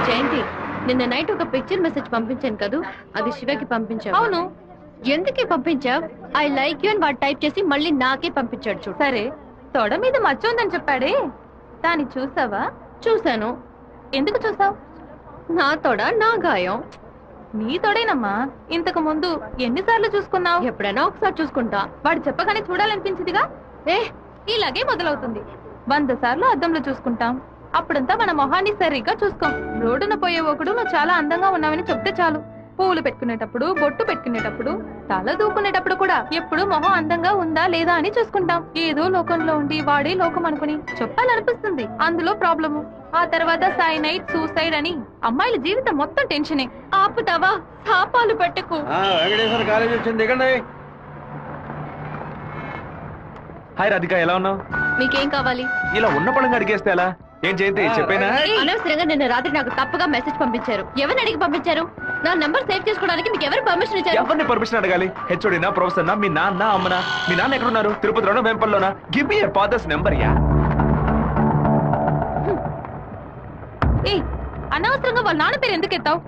జయంతి, నిన్న నైట్ ఒక picture message పంపించాను కదా, అది శివకి పంపించావు. అవును, ఎందుకే పంపించావు? ఐ లైక్ యూ అని వాడు టైప్ చేసి మళ్ళీ నాకే పంపించాడు చూడు. సరే, తొడ మీద మచ్చ ఉందని చెప్పాడే, దాన్ని చూసావా? చూశాను. ఎందుకు చూసావు? నా తొడ నా గాయం. నీ తొడేనమ్మా. ఇంతకు ముందు ఎన్నిసార్లు చూసుకున్నావు? ఎప్పుడైనా ఒకసారి చూసుకుంటా. వాడు చెప్పగానే చూడాలనిపించిందిగా. ఇలాగే మొదలవుతుంది. 100 సార్లు అద్దంలో చూసుకుంటాం. అప్పుడంతా మన మొహాన్ని సరిగ్గా చూసుకోం. రోడ్డున పోయే ఒకడు నువ్వు చాలా అందంగా ఉన్నావని చెప్తే చాలు. పువ్వులు పెట్టుకునేటప్పుడు, బొట్టు పెట్టుకునేటప్పుడు, తల దూకునేటప్పుడు కూడా ఎప్పుడు మొహం అందంగా ఉందా లేదా అని చూసుకుంటాం. ఏదో లోకంలో ఉండి వాడే లోకం అనుకుని చెప్పాలనిపిస్తుంది. అందులో ప్రాబ్లము. ఆ తర్వాత సైనైడ్, సూసైడ్ అని అమ్మాయిల జీవితం మొత్తం టెన్షనే. ఆపుతావా? శాపాలు పెట్టకు. హాయ్ రాధిక, ఎలా ఉన్నావు? మీకేం కావాలి? ఇలా ఉన్న పడంగా అడిగేస్తే ఎలా? ఏం జయంతి చెప్పేనా? అనవసరంగా నిన్న రాత్రి నాకు తప్పుగా మెసేజ్ పంపించారు. ఎవరిని అడిగి పంపించారు? నా నంబర్ సేవ్ చేసుకోవడానికి మీకు ఎవరు పర్మిషన్ ఇచ్చారు? ఎవరిని పర్మిషన్ అడగాలి? హెచ్ఓడినా, ప్రొఫెసర్నా, మీ నాన్న, అమ్మనా? మీ నాన్న ఎక్కడున్నారు? తిరుపతిలోనా, వెంపల్లోనా? Give me your father's number యా. అనవసరంగా వాళ్ళ నాన్న పేరు ఎందుకు ఎత్తావు?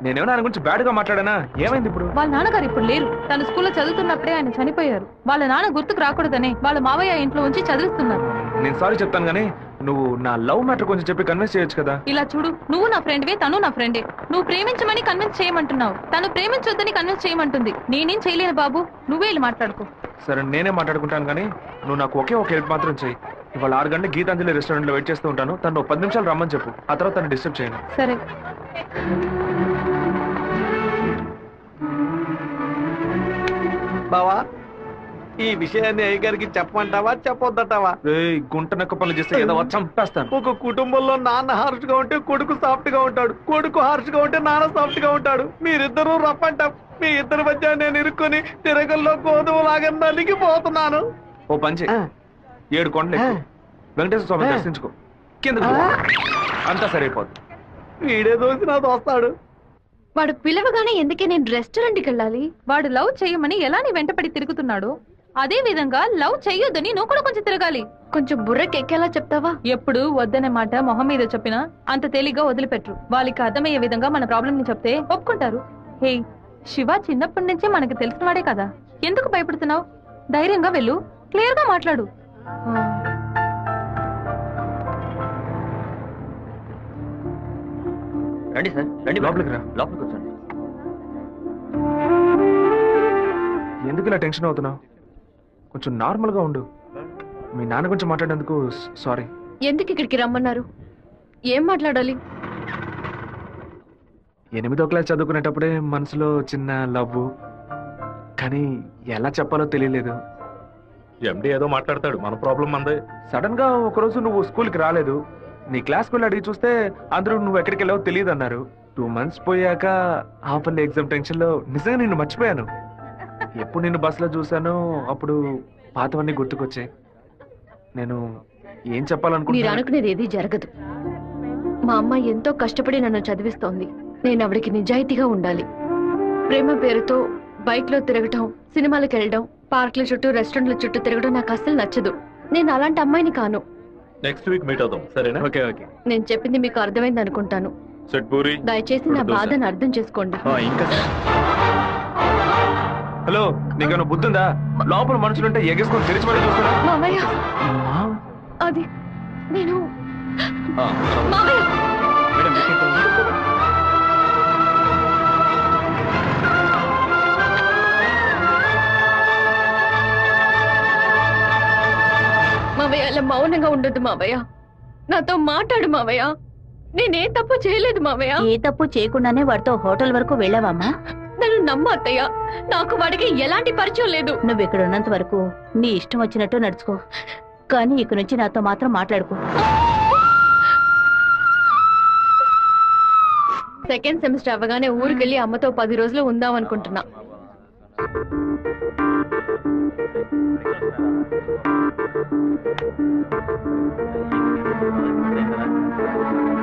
నేనేమన్నా ఆయన గురించి బ్యాడ్ గా మాట్లాడానా? ఏమైంది ఇప్పుడు? వాళ్ళ నాన్నగారు ఇప్పుడు లేరు. తను స్కూల్లో చదువుతున్నప్పుడే ఆయన చనిపోయారు. వాళ్ళ నాన్న గుర్తుకు రాకూడదని వాళ్ళ మావయ్య ఇంట్లో ఉంచి చదివిస్తున్నారు. నేను సారీ చెప్తాను గానీ నువ్వు నా లవ్ మ్యాటర్ కొంచెం చెప్పి కన్విన్స్ చేయొచ్చు కదా. ఇలా చూడు, నువ్వు నా ఫ్రెండ్వే, తను నా ఫ్రెండే. నువ్వు ప్రేమించమని కన్విన్స్ చేయమంటున్నావు, తను ప్రేమించొద్దని కన్విన్స్ చేయమంటుంది. నేనేం చేయలేను బాబు, నువ్వే ఇలా మాట్లాడుకో. సరే, నేనే మాట్లాడుకుంటాను కానీ నువ్వు నాకు ఒకే ఒక హెల్ప్ మాత్రం చెయ్యి. ఇవాళ 6 గంటల గీతాంజలి రెస్టారెంట్ లో వెయిట్ చేస్తూ ఉంటాను. తను 10 నిమిషాలు రమ్మని చెప్పు. ఆ తర్వాత తను డిస్టర్బ్ చేయండి. సరే. బావా, ఈ విషయాన్ని అయ్యగారికి చెప్పమంటావా చెప్పొద్దటావా? గుంట నక్క పనులు చేస్తే ఏదో చంపేస్తాను. ఒక కుటుంబంలో నాన్న హార్ష్ గా ఉంటే కొడుకు సాఫ్ట్ గా ఉంటాడు, కొడుకు హార్ష్ గా ఉంటే నాన్న సాఫ్ట్ గా ఉంటాడు. మీరిద్దరూ రప్పంట. మీ ఇద్దరి మధ్య నేను ఇరుక్కుని తిరగల్లో గోధుమలాగా నలిగిపోతున్నాను. ఓ పంచే, 7 కొండలు ఎక్కు, వెంకటేశ్వర స్వామి దర్శించుకో, కింద అంతా సరైపోద్ది. వీడే దోసి నా దోస్తాడు. వాడు పిలవగానే ఎందుకే నేను రెస్టారెంట్కి వెళ్ళాలి? వాడు లవ్ చేయమని ఎలా నీ వెంటపడి తిరుగుతున్నాడు, అదే విధంగా లవ్ చెయ్యొద్దని నువ్వు కూడా కొంచెం తిరగాలి. కొంచెం బుర్రకెక్కేలా చెప్తావా? ఎప్పుడు వద్దనే మాట మొహం మీద చెప్పినా అంత తేలిగ్గా వదిలిపెట్టరు. వాళ్ళకి అర్థమయ్యే విధంగా మన ప్రాబ్లం ని చెప్తే ఒప్పుకుంటారు. హే, శివ చిన్నప్పటి నుంచే మనకు తెలిసిన వాడే కదా, ఎందుకు భయపడుతున్నావు? ధైర్యంగా వెళ్ళు, క్లియర్ గా మాట్లాడు. రండి సార్, రండి. లోపలికి రా. లోపలికి వచ్చండి. ఎందుకు ఇలా టెన్షన్ అవుతున్నావు? కొంచెం నార్మల్ గా ఉండు. మీ నాన్న గురించి మాట్లాడేందుకు సారీ. ఎందుకు ఇక్కడికి రమ్మన్నారు? ఏం మాట్లాడాలి? 8వ క్లాస్ చదువుకునేటప్పుడే మనసులో చిన్న లవ్, కానీ ఎలా చెప్పాలో తెలియలేదు. ఎండి ఏదో మాట్లాడతాడు, మన ప్రాబ్లం మందే. సడన్ గా ఒకరోజు నువ్వు స్కూల్కి రాలేదు. నీ క్లాస్కి వెళ్ళి అడిగి చూస్తే అందరూ నువ్వు ఎక్కడికి వెళ్ళావో తెలియదు అన్నారు. 2 months పోయాక హాఫ్ ఎగ్జామ్ టెన్షన్ లో నిజంగా నిన్ను మర్చిపోయాను. ఎప్పుడు నిన్ను బస్సులో చూసానో అప్పుడు పాతవన్నీ గుర్తుకొచ్చాయి. నేను ఏం చెప్పాలనుకుంటున్నా? మీరు అనుకునేది ఏది జరగదు. మా అమ్మ ఎంతో కష్టపడి నన్ను చదివిస్తోంది. నేను ఆవిడకి నిజాయితీగా ఉండాలి. ప్రేమ పేరుతో బైక్ లో తిరగటం, సినిమాలకు వెళ్ళడం, పార్క్ల చుట్టూ, రెస్టారెంట్ల చుట్టూ తిరగడం నాకు అస్సలు నచ్చదు. నేను అలాంటి అమ్మాయిని కాను. నెక్స్ట్ వీక్ మీట్ అవుదాం, సరేనా? Okay okay. నేను చెప్పింది మీకు అర్థమైంది అనుకుంటాను. సెట్ పూరి, దయచేసి నా బాధను అర్థం చేసుకోండి. ఇంకా హలో, నీకేమైనా బుద్ధుందా? లోపల మనుషులుంటే ఎగేసుకొని తెరిచి పడి చూస్తున్నా. మామయ్య, అది నేను మామయ్య. మావయ్య, అలా మౌనంగా ఉండొద్దు మావయ్య. నాతో మాట్లాడు మావయ్య. నేనే తప్పు చేయలేదు మావయ్య. ఏ తప్పు చేయకుండానే వాడితో హోటల్ వరకు వెళ్ళావమ్మా? నన్ను నమ్ము అత్తయ్య, నాకు వాడికి ఎలాంటి పరిచయం లేదు. నువ్వు ఇక్కడ ఉన్నంత వరకు నీ ఇష్టం వచ్చినట్టు నడుచుకో, కానీ ఇక నుంచి నాతో మాత్రం మాట్లాడుకో. సెకండ్ సెమిస్టర్ అవ్వగానే ఊరికెళ్ళి అమ్మతో 10 రోజులు ఉందాం అనుకుంటున్నా.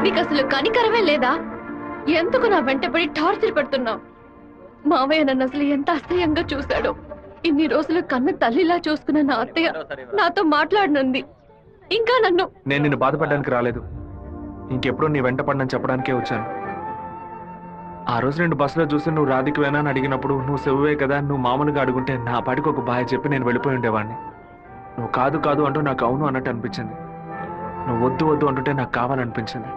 నీకు అసలు కనికరమే లేదా? ఎందుకు నా వెంటపడి టార్చర్ పెడుతున్నావు? మావయ్య నన్ను అసలు ఎంత అసహ్యంగా చూశాడో. ఇన్ని రోజులు కన్న తల్లిలా చూసుకున్న నా అత్తయ్య నాతో మాట్లాడనుంది. ఇంకా నేను నిన్ను బాధపడడానికి రాలేదు. ఇంకెప్పుడు నీ వెంట పడనని చెప్పడానికే వచ్చాను. ఆ రోజు నేను బస్సులో చూసి నువ్వు రాధికవేనా అని అడిగినప్పుడు నువ్వు శివవే కదా, నువ్వు మామూలుగా అడుగుంటే నా పాటికి ఒక బాయ్ చెప్పి నేను వెళ్ళిపోయి ఉండేవాడిని. నువ్వు కాదు కాదు అంటూ నాకు అవును అన్నట్టు అనిపించింది. నువ్వు వద్దు వద్దు అంటుంటే నాకు కావాలనిపించింది.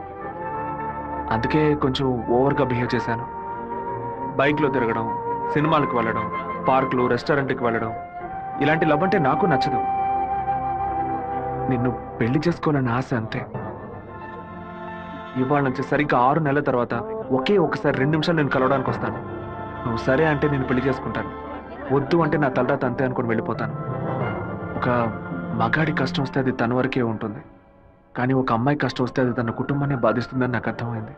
అందుకే కొంచెం ఓవర్గా బిహేవ్ చేశాను. బైక్లో తిరగడం, సినిమాలకు వెళ్ళడం, పార్కులు, రెస్టారెంట్కి వెళ్ళడం, ఇలాంటి లవ్ అంటే నాకు నచ్చదు. నిన్ను పెళ్లి చేసుకోవాలని ఆశ అంతే. ఇవాళ నుంచి సరిగ్గా 6 నెలల తర్వాత ఒకే ఒకసారి 2 నిమిషాలు నేను కలవడానికి వస్తాను. నువ్వు సరే అంటే నేను పెళ్లి చేసుకుంటాను, వద్దు అంటే నా తలరాత అంతే అనుకుని వెళ్ళిపోతాను. ఒక మగాడి కష్టం వస్తే అది తన వరకే ఉంటుంది, కానీ ఒక అమ్మాయి కష్టం వస్తే అది తన కుటుంబాన్ని బాధిస్తుందని నాకు అర్థమైంది.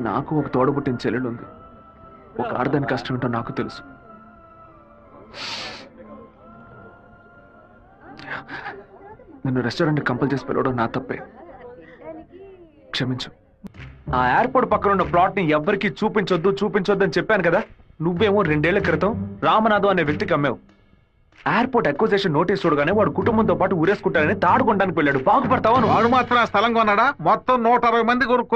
నాకు ఒక తోడబుట్టిన చెల్లెలు ఉంది. ఒక ఆడదాని కష్టం ఏంటో నాకు తెలుసు. నిన్ను రెస్టారెంట్ కంపల్ చేసి పిలవడం నా తప్పే, క్షమించు. ఆ ఎయిర్పోర్ట్ పక్కన ఉన్న ప్లాట్ ని ఎవ్వరికి చూపించొద్దు అని చెప్పాను కదా. నువ్వేమో 2 ఏళ్ల క్రితం రామనాథం అనే వ్యక్తికి అమ్మావు. ఎయిర్పోర్ట్ అక్విజిషన్ నోటీస్ చూడగానే వాడు కుటుంబంతో పాటు ఊరేసుకుంటానని తాడుకోవడానికి వెళ్ళాడు. బాగుపడతావా? వాడు మాత్రం ఆ స్థలం కొన్నాడా? మొత్తం 160 మంది కొనుక్కున్నారు.